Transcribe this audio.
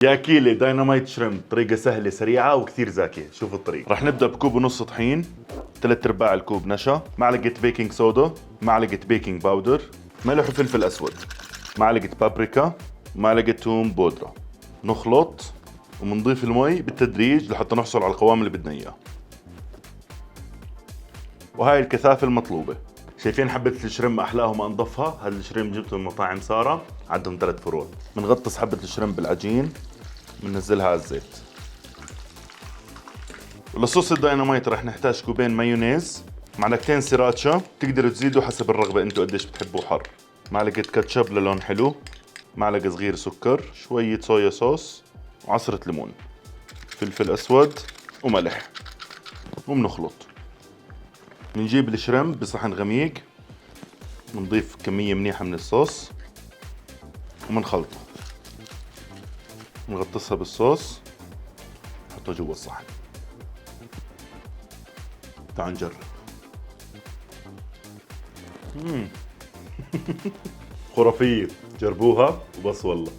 يا كيلي داينامايت شريمب، طريقة سهلة سريعة وكثير ذكية. شوف الطريقة. رح نبدأ بكوب ونص طحين، 3/4 الكوب نشا، معلقة بيكنج صودا، معلقة بيكنج باودر، ملح وفلفل أسود، معلقة بابريكا، معلقة توم بودرة. نخلط ومنضيف المي بالتدريج لحتى نحصل على القوام اللي بدنا إياه. وهاي الكثافة المطلوبة. شايفين حبة الشريمب أحلاهم أنظفها؟ هذا الشريمب جبته من مطاعم سارة، عندهم 3 فروع. بنغطس حبة الشريمب بالعجين، بننزلها على الزيت. ولصوص الداينامايت رح نحتاج كوبين مايونيز، معلقتين سيراتشا، تقدروا تزيدوا حسب الرغبة انتوا قديش بتحبوا حر، معلقة كاتشب للون حلو، معلقة صغيرة سكر، شوية صويا صوص، وعصرة ليمون، فلفل أسود وملح. وبنخلط. بنجيب الشريمب بصحن غميق، بنضيف كمية منيحة من الصوص وبنخلطه. بنغطسها بالصوص، نحطها جوا الصحن. تعال نجرب. خرافية، جربوها وبس والله.